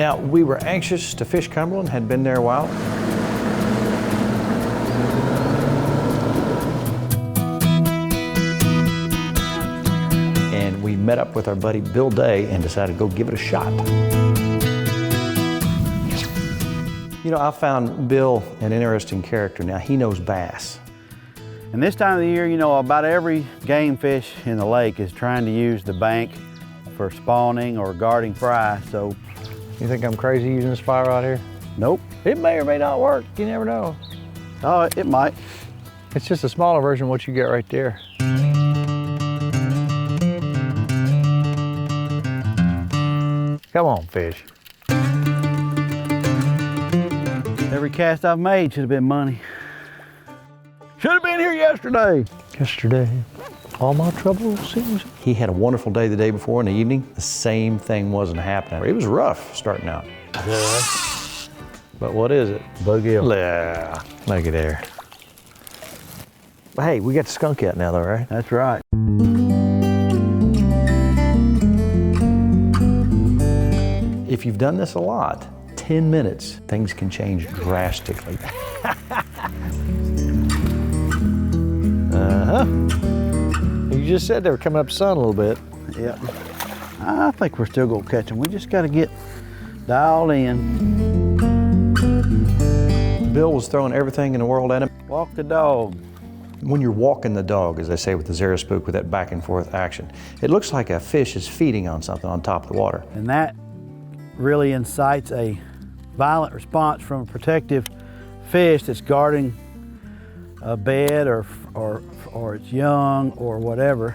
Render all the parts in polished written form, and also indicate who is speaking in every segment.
Speaker 1: Now, we were anxious to fish Cumberland, had been there a while. And we met up with our buddy Bill Day and decided to go give it a shot. You know, I found Bill an interesting character. Now, he knows bass.
Speaker 2: And this time of the year, you know, about every game fish in the lake is trying to use the bank for spawning or guarding fry, so.
Speaker 1: You think I'm crazy using this fly rod here?
Speaker 2: Nope.
Speaker 1: It may or may not work, you never know.
Speaker 2: Oh, it might.
Speaker 1: It's just a smaller version of what you get right there. Come on, fish.
Speaker 2: Every cast I've made should have been money. Should have been here yesterday.
Speaker 1: Yesterday, all my troubles seems. He had a wonderful day the day before in the evening. The same thing wasn't happening. It was rough starting out.
Speaker 2: Yeah.
Speaker 1: But what is it?
Speaker 2: Bluegill.
Speaker 1: Yeah, look at there. Hey, we got the skunk out now though, right?
Speaker 2: That's right.
Speaker 1: If you've done this a lot, 10 minutes, things can change drastically. You just said they were coming up sun a little bit.
Speaker 2: Yeah. I think we're still gonna catch them. We just gotta get dialed in.
Speaker 1: Bill was throwing everything in the world at him.
Speaker 2: Walk the dog.
Speaker 1: When you're walking the dog, as they say with the Zara spook, with that back and forth action, it looks like a fish is feeding on something on top of the water.
Speaker 2: And that really incites a violent response from a protective fish that's guarding a bed or its young or whatever.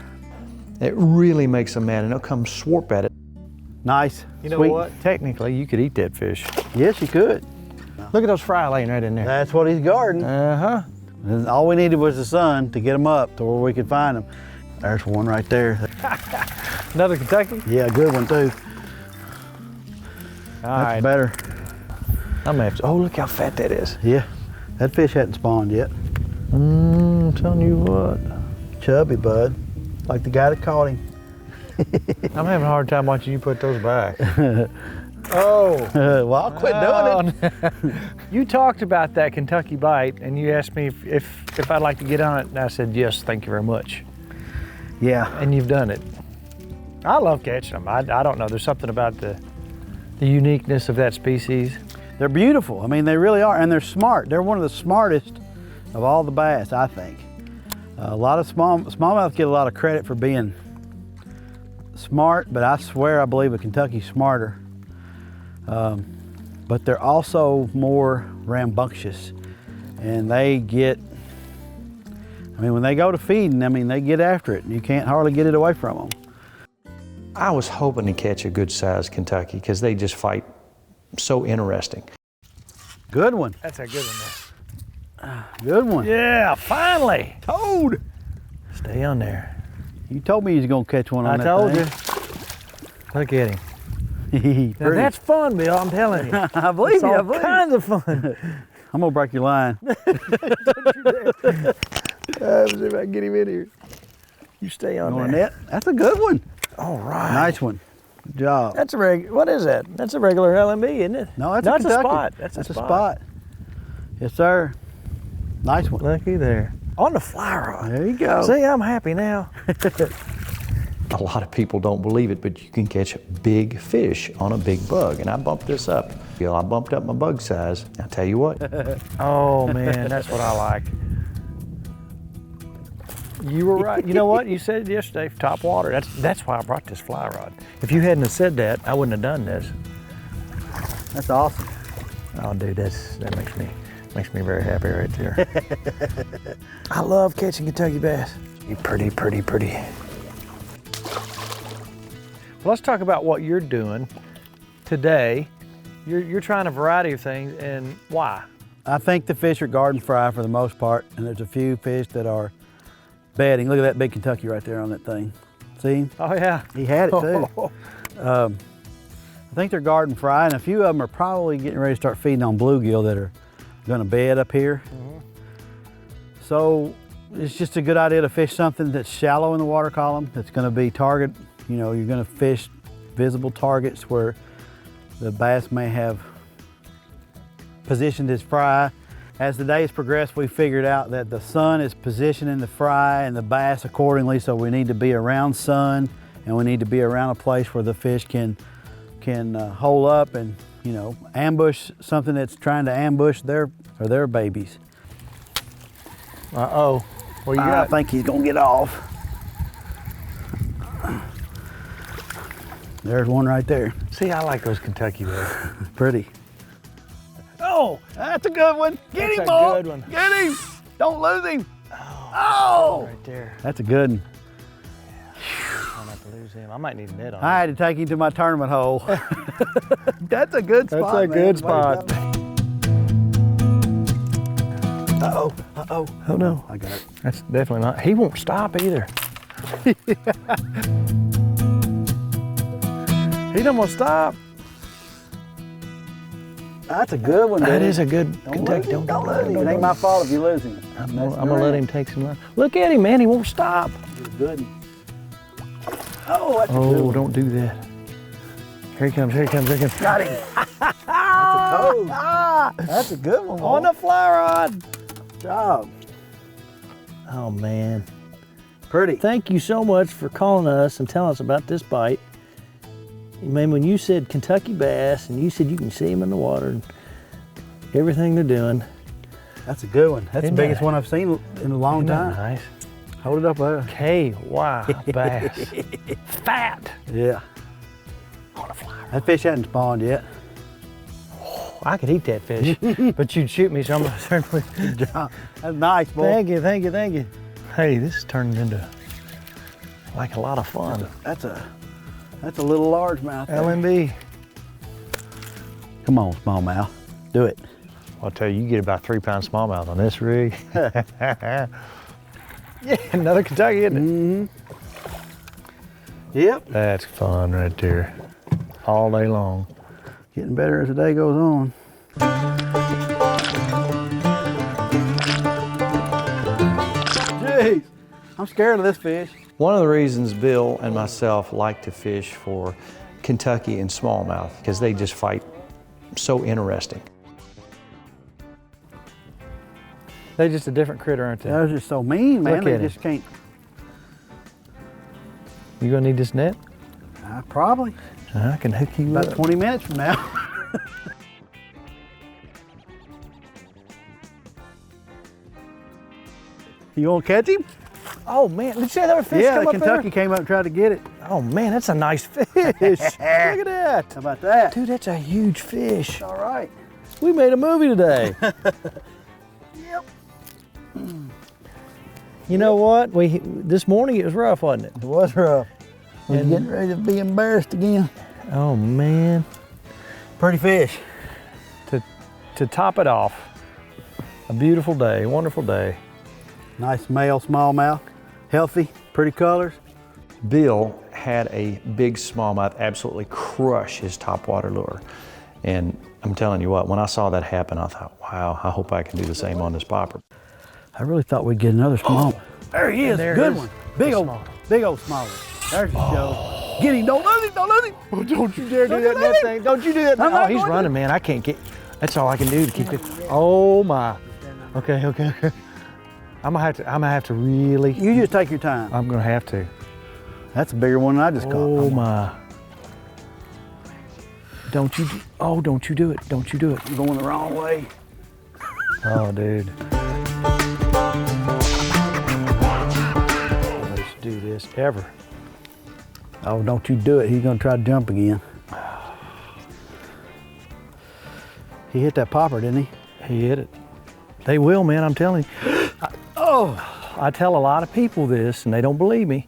Speaker 1: It really makes them mad, and they'll come swarp at it.
Speaker 2: Nice.
Speaker 1: You know
Speaker 2: sweet.
Speaker 1: what? Technically, you could eat that fish.
Speaker 2: Yes, you could.
Speaker 1: Look at those fry laying right in there.
Speaker 2: That's what he's guarding.
Speaker 1: Uh-huh.
Speaker 2: And all we needed was the sun to get them up to where we could find them. There's one right there.
Speaker 1: Another Kentucky?
Speaker 2: Yeah, good one too.
Speaker 1: All
Speaker 2: That's
Speaker 1: right.
Speaker 2: better.
Speaker 1: I'm gonna have to, oh, look how fat that is.
Speaker 2: Yeah, that fish hadn't spawned yet.
Speaker 1: I'm telling you what.
Speaker 2: Chubby, bud. Like the guy that caught him.
Speaker 1: I'm having a hard time watching you put those back. Oh.
Speaker 2: Well, I'll quit doing it.
Speaker 1: You talked about that Kentucky bite, and you asked me if I'd like to get on it, and I said, yes, thank you very much.
Speaker 2: Yeah.
Speaker 1: And you've done it. I love catching them. I don't know, there's something about the uniqueness of that species.
Speaker 2: They're beautiful. I mean, they really are, and they're smart. They're one of the smartest of all the bass, I think. A lot of smallmouth get a lot of credit for being smart, but I swear I believe a Kentucky's smarter. But they're also more rambunctious, and they get, I mean, when they go to feeding, I mean, they get after it, and you can't hardly get it away from them.
Speaker 1: I was hoping to catch a good sized Kentucky because they just fight so interesting.
Speaker 2: Good one.
Speaker 1: That's a good one there.
Speaker 2: Good one.
Speaker 1: Yeah, finally.
Speaker 2: Toad.
Speaker 1: Stay on there.
Speaker 2: You told me you was gonna catch one on that
Speaker 1: I told
Speaker 2: thing.
Speaker 1: you. Look at him. Now
Speaker 2: Pretty.
Speaker 1: that's fun, Bill, I'm telling you.
Speaker 2: I believe
Speaker 1: It's
Speaker 2: you. I
Speaker 1: all
Speaker 2: believe you.
Speaker 1: kinds of fun.
Speaker 2: I'm gonna break your line.
Speaker 1: Let's see if I can get him in here. You stay on
Speaker 2: On
Speaker 1: there.
Speaker 2: net. That's a good one.
Speaker 1: All right.
Speaker 2: Nice one. Good job.
Speaker 1: That's a what is that? That's a regular LMB, isn't it?
Speaker 2: No, that's
Speaker 1: No,
Speaker 2: a
Speaker 1: it's a
Speaker 2: Kentucky.
Speaker 1: spot. That's a spot.
Speaker 2: Yes, sir. Nice one.
Speaker 1: Looky there. On the fly rod.
Speaker 2: There you go.
Speaker 1: See, I'm happy now. A lot of people don't believe it, but you can catch big fish on a big bug. And I bumped this up. You know, I bumped up my bug size. I'll tell you what. Oh, man, that's what I like. You were right. You know what? You said it yesterday, top water. That's why I brought this fly rod. If you hadn't have said that, I wouldn't have done this.
Speaker 2: That's awesome.
Speaker 1: Oh, dude, that makes me very happy right there. I love catching Kentucky bass. You're pretty, pretty, pretty. Well, let's talk about what you're doing today. You're trying a variety of things, and why?
Speaker 2: I think the fish are garden fry for the most part, and there's a few fish that are bedding. Look at that big Kentucky right there on that thing. See him?
Speaker 1: Oh, yeah.
Speaker 2: He had it too. I think they're garden fry, and a few of them are probably getting ready to start feeding on bluegill that are gonna bed up here. So it's just a good idea to fish something that's shallow in the water column, that's gonna be target, you know, you're gonna fish visible targets where The bass may have positioned his fry. As the days progress, we figured out that the sun is positioning the fry and the bass accordingly, so we need to be around sun and we need to be around a place where the fish can hole up and, you know, ambush something that's trying to ambush their babies.
Speaker 1: Uh-oh. What you got?
Speaker 2: I think he's gonna get off. There's one right there.
Speaker 1: See, I like those Kentucky bass.
Speaker 2: Pretty. Oh, that's a good one. Get him,
Speaker 1: That's a
Speaker 2: boy.
Speaker 1: good one.
Speaker 2: Get him. Don't lose him.
Speaker 1: Oh, right there.
Speaker 2: That's a good one.
Speaker 1: I'll have to lose him. I might need a net on
Speaker 2: I had to take him to my tournament hole. That's a good spot.
Speaker 1: That's a good spot.
Speaker 2: Uh-oh, uh-oh.
Speaker 1: Oh no.
Speaker 2: I got it.
Speaker 1: That's definitely not. He won't stop either. He don't want to stop.
Speaker 2: That's a good one,
Speaker 1: That
Speaker 2: dude.
Speaker 1: is a good
Speaker 2: Don't
Speaker 1: Kentucky.
Speaker 2: lose him. Don't lose him. It ain't my fault if you lose him.
Speaker 1: I'm gonna let him take some. Look at him, man. He won't stop.
Speaker 2: He's a good one. Oh, that's a good
Speaker 1: Oh,
Speaker 2: one.
Speaker 1: don't do that. Here he comes. Here he comes. Here he comes.
Speaker 2: Got him. That's a toad. That's a good one.
Speaker 1: On the fly rod.
Speaker 2: Good job.
Speaker 1: Oh man.
Speaker 2: Pretty.
Speaker 1: Thank you so much for calling us and telling us about this bite. Man, when you said Kentucky bass and you said you can see them in the water and everything they're doing.
Speaker 2: That's a good one. That's
Speaker 1: Isn't
Speaker 2: the biggest
Speaker 1: that-
Speaker 2: one I've seen in a long
Speaker 1: Isn't that
Speaker 2: time.
Speaker 1: nice?
Speaker 2: Hold it up there.
Speaker 1: KY bass. Fat.
Speaker 2: Yeah.
Speaker 1: On a fly.
Speaker 2: That fish hasn't spawned yet.
Speaker 1: I could eat that fish, but you'd shoot me, so I'm gonna certainly.
Speaker 2: Good job. That's nice, boy.
Speaker 1: Thank you, thank you, thank you. Hey, this is turning into like a lot of fun.
Speaker 2: That's a little largemouth. there.
Speaker 1: LMB.
Speaker 2: Come on, smallmouth. Do it.
Speaker 1: I'll tell you, you get about 3 pound smallmouth on this rig. Yeah, another Kentucky, isn't it?
Speaker 2: Mm-hmm. Yep.
Speaker 1: That's fun right there. All day long.
Speaker 2: Getting better as the day goes on. Jeez. I'm scared of this fish.
Speaker 1: One of the reasons Bill and myself like to fish for Kentucky and smallmouth, because they just fight so interesting. They're just a different critter, aren't they?
Speaker 2: They're just so mean, man.
Speaker 1: Look
Speaker 2: They
Speaker 1: at him.
Speaker 2: just can't.
Speaker 1: You gonna need this net?
Speaker 2: Probably.
Speaker 1: I can hook you
Speaker 2: About
Speaker 1: up.
Speaker 2: 20 minutes from now. You want to catch him?
Speaker 1: Oh man, did you see that other fish
Speaker 2: Yeah,
Speaker 1: come
Speaker 2: the
Speaker 1: up
Speaker 2: Kentucky
Speaker 1: there?
Speaker 2: came up and tried to get it.
Speaker 1: Oh man, that's a nice fish. Look at that.
Speaker 2: How about that?
Speaker 1: Dude, that's a huge fish.
Speaker 2: All right.
Speaker 1: We made a movie today.
Speaker 2: Yep.
Speaker 1: You know what? This morning it was rough, wasn't it?
Speaker 2: It was rough. We're
Speaker 1: And-
Speaker 2: getting ready to be embarrassed again.
Speaker 1: Oh man.
Speaker 2: Pretty fish.
Speaker 1: To top it off, a beautiful day, wonderful day.
Speaker 2: Nice male smallmouth. Healthy, pretty colors.
Speaker 1: Bill had a big smallmouth absolutely crush his topwater lure. And I'm telling you what, when I saw that happen, I thought, wow, I hope I can do the same on this popper.
Speaker 2: I really thought we'd get another smallmouth. There he is.
Speaker 1: There
Speaker 2: Good
Speaker 1: it is.
Speaker 2: one. Big old smallmouth. There's the show. Get him. Don't lose him. Don't lose him.
Speaker 1: Oh, don't you dare do that net thing. Don't you do that.
Speaker 2: I'm not
Speaker 1: Oh, he's
Speaker 2: going to.
Speaker 1: running, man. I can't get, that's all I can do to keep it. Oh my. Okay. I'm gonna have to really,
Speaker 2: You just take your time.
Speaker 1: I'm gonna have to.
Speaker 2: That's a bigger one than I just caught.
Speaker 1: Oh my. Don't you do it. Don't you do it.
Speaker 2: I'm going the wrong way.
Speaker 1: Oh, dude. Let's do this ever.
Speaker 2: Oh, don't you do it. He's gonna try to jump again. He hit that popper, didn't he?
Speaker 1: He hit it. They will, man, I'm telling you. I tell a lot of people this and they don't believe me.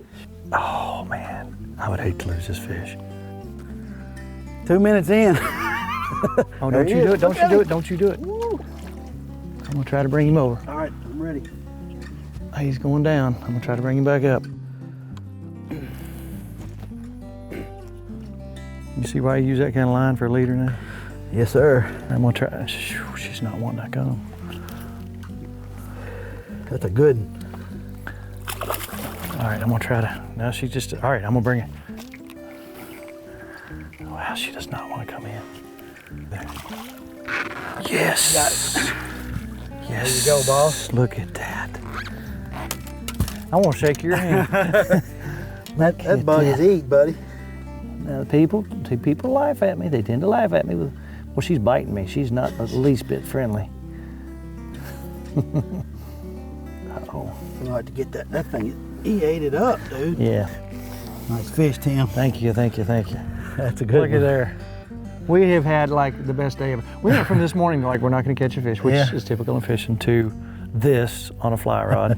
Speaker 1: Oh man, I would hate to lose this fish.
Speaker 2: 2 minutes in.
Speaker 1: Oh,
Speaker 2: There
Speaker 1: don't
Speaker 2: he
Speaker 1: you
Speaker 2: is.
Speaker 1: do it, don't
Speaker 2: Look
Speaker 1: you
Speaker 2: at
Speaker 1: do
Speaker 2: him.
Speaker 1: it, don't you do it. I'm gonna try to bring him over.
Speaker 2: All right, I'm ready.
Speaker 1: He's going down. I'm gonna try to bring him back up. You see why you use that kind of line for a leader now?
Speaker 2: Yes, sir.
Speaker 1: I'm gonna try. She's not wanting to come.
Speaker 2: That's a good one.
Speaker 1: All right, I'm gonna try to. Now she's just. All right, I'm gonna bring it. Wow, she does not want to come in. There. Yes. Yes.
Speaker 2: There you go, boss.
Speaker 1: Look at that. I want to shake your hand.
Speaker 2: That bug is eat, buddy.
Speaker 1: Now, people laugh at me. They tend to laugh at me with, well, she's biting me. She's not the least bit friendly. Uh-oh.
Speaker 2: I'd like to get that thing. He ate it up, dude.
Speaker 1: Yeah.
Speaker 2: Nice fish, Tim.
Speaker 1: Thank you, thank you, thank you.
Speaker 2: That's a good
Speaker 1: Look
Speaker 2: one.
Speaker 1: at there. We have had like the best day ever. We went from this morning like we're not going to catch a fish, which is typical in fishing, to this on a fly rod,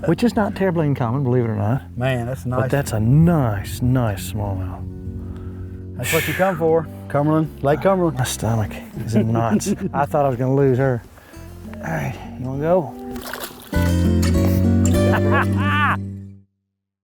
Speaker 1: which is not terribly uncommon, believe it or not.
Speaker 2: Man, that's nice.
Speaker 1: But that's a nice smallmouth.
Speaker 2: That's what you come for. Cumberland, Lake Cumberland.
Speaker 1: My stomach is in knots. I thought I was going to lose her. All right, you want to go?